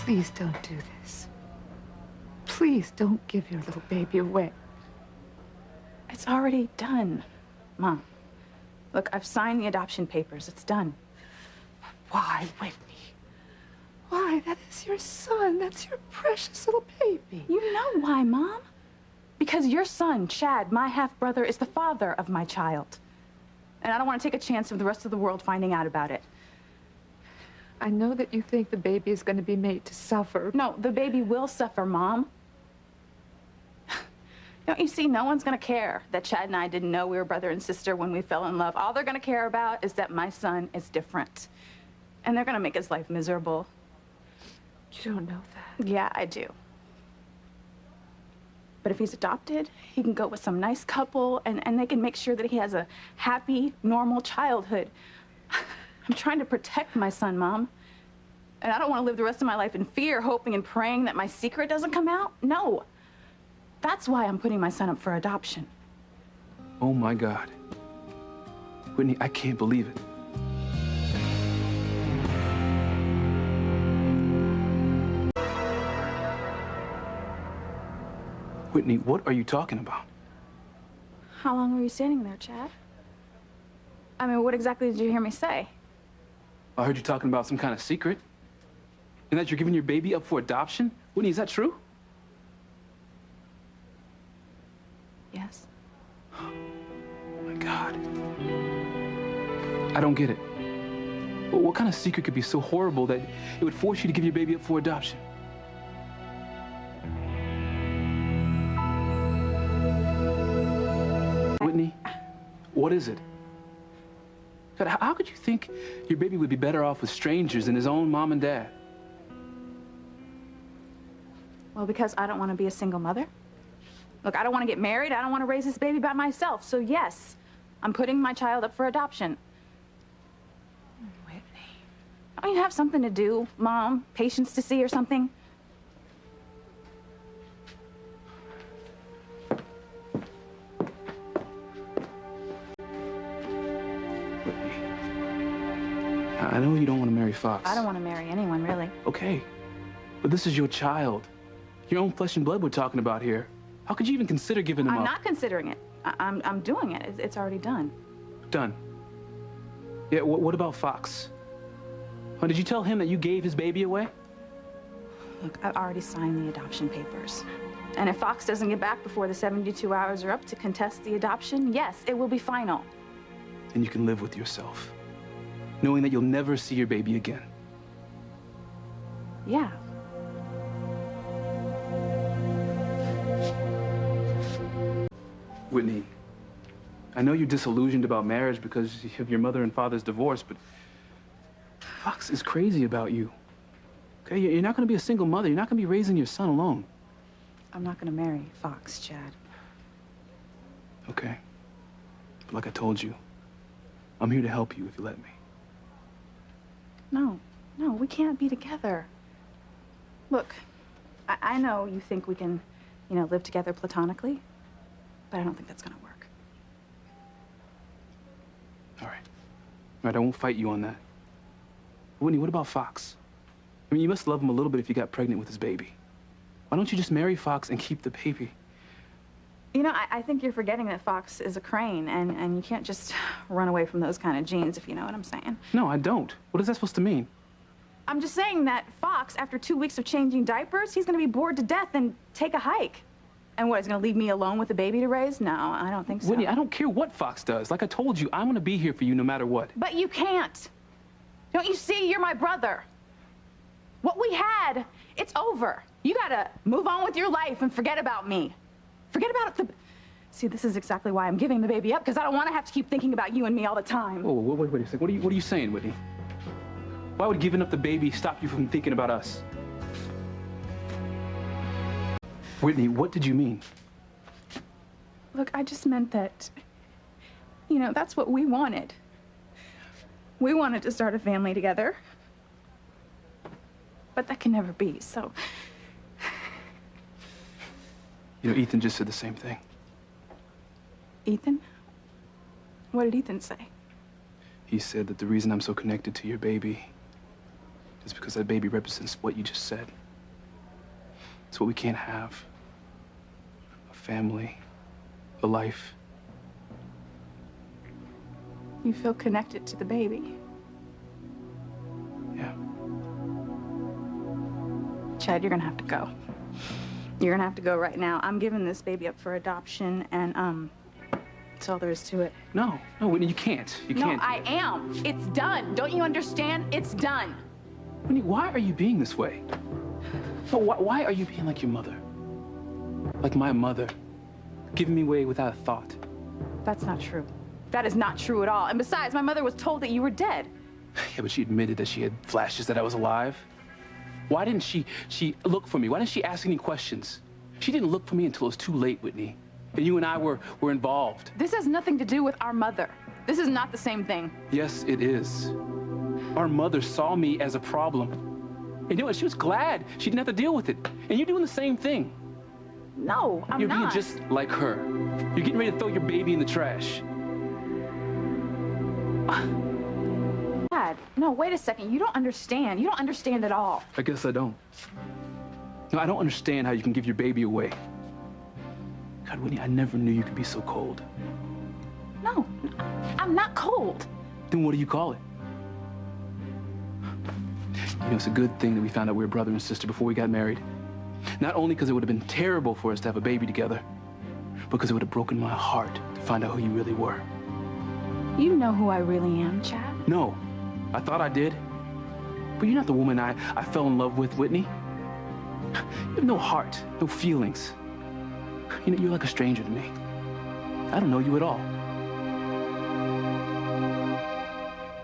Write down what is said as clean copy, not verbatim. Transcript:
Please don't do this. Please don't give your little baby away. It's already done, Mom. Look, I've signed the adoption papers. It's done. Why, Whitney? Why? That is your son. That's your precious little baby. You know why, Mom? Because your son, Chad, my half-brother, is the father of my child. And I don't want to take a chance of the rest of the world finding out about it. I know that you think the baby is going to be made to suffer. No, the baby will suffer, Mom. Don't you see, no one's going to care that Chad and I didn't know we were brother and sister when we fell in love. All they're going to care about is that my son is different. And they're going to make his life miserable. You don't know that. Yeah, I do. But if he's adopted, he can go with some nice couple, and they can make sure that he has a happy, normal childhood. I'm trying to protect my son, Mom. And I don't want to live the rest of my life in fear, hoping and praying that my secret doesn't come out. No. That's why I'm putting my son up for adoption. Oh, my God. Whitney, I can't believe it. Whitney, what are you talking about? How long were you standing there, Chad? I mean, what exactly did you hear me say? I heard you talking about some kind of secret. And that you're giving your baby up for adoption? Whitney, is that true? Yes. Oh, my God. I don't get it. What kind of secret could be so horrible that it would force you to give your baby up for adoption? Whitney, what is it? But how could you think your baby would be better off with strangers than his own mom and dad? Well, because I don't want to be a single mother. Look, I don't want to get married. I don't want to raise this baby by myself. So, yes, I'm putting my child up for adoption. Whitney. Don't you have something to do, Mom? Patients to see or something? Whitney, I know you don't want to marry Fox. I don't want to marry anyone, really. Okay, but this is your child. Your own flesh and blood we're talking about here. How could you even consider giving him up? I'm not considering it. I'm doing it. It's already done. Done. Yeah, what about Fox? Oh, did you tell him that you gave his baby away? Look, I've already signed the adoption papers. And if Fox doesn't get back before the 72 hours are up to contest the adoption, yes, it will be final. And you can live with yourself, knowing that you'll never see your baby again. Yeah. Whitney, I know you're disillusioned about marriage because of your mother and father's divorce, but Fox is crazy about you. Okay, you're not going to be a single mother. You're not going to be raising your son alone. I'm not going to marry Fox, Chad. Okay. But like I told you, I'm here to help you if you let me. No, we can't be together. Look, I know you think we can, live together platonically, but I don't think that's going to work. All right. All right, I won't fight you on that. Whitney, what about Fox? I mean, you must love him a little bit if you got pregnant with his baby. Why don't you just marry Fox and keep the baby? I think you're forgetting that Fox is a crane, and you can't just run away from those kind of genes, if you know what I'm saying. No, I don't. What is that supposed to mean? I'm just saying that Fox, after 2 weeks of changing diapers, he's going to be bored to death and take a hike. And what, he's going to leave me alone with a baby to raise? No, I don't think so. Whitney, I don't care what Fox does. Like I told you, I'm going to be here for you no matter what. But you can't. Don't you see? You're my brother. What we had, it's over. You got to move on with your life and forget about me. Forget about it. See, this is exactly why I'm giving the baby up, because I don't want to have to keep thinking about you and me all the time. Oh, wait a second. What are you saying, Whitney? Why would giving up the baby stop you from thinking about us? Whitney, what did you mean? Look, I just meant that, that's what we wanted. We wanted to start a family together. But that can never be, so... Ethan just said the same thing. Ethan? What did Ethan say? He said that the reason I'm so connected to your baby Just because that baby represents what you just said. It's what we can't have. A family, a life. You feel connected to the baby. Yeah. Chad, you're gonna have to go. You're gonna have to go right now. I'm giving this baby up for adoption, and that's all there is to it. No, Whitney, you can't. You can't. No, I am. It's done. Don't you understand? It's done. Whitney, why are you being this way? No, why are you being like your mother? Like my mother, giving me away without a thought. That's not true. That is not true at all. And besides, my mother was told that you were dead. Yeah, but she admitted that she had flashes that I was alive. Why didn't she look for me? Why didn't she ask any questions? She didn't look for me until it was too late, Whitney. And you and I were involved. This has nothing to do with our mother. This is not the same thing. Yes, it is. Our mother saw me as a problem. And you know what? She was glad she didn't have to deal with it. And you're doing the same thing. No, I'm You're not. being just like her. You're getting ready to throw your baby in the trash. Dad, no, wait a second. You don't understand. You don't understand at all. I guess I don't. No, I don't understand how you can give your baby away. God, Whitney, I never knew you could be so cold. No, I'm not cold. Then what do you call it? You know, it's a good thing that we found out we were brother and sister before we got married. Not only because it would have been terrible for us to have a baby together, but because it would have broken my heart to find out who you really were. You know who I really am, Chad. No, I thought I did. But you're not the woman I fell in love with, Whitney. You have no heart, no feelings. You know, you're like a stranger to me. I don't know you at all.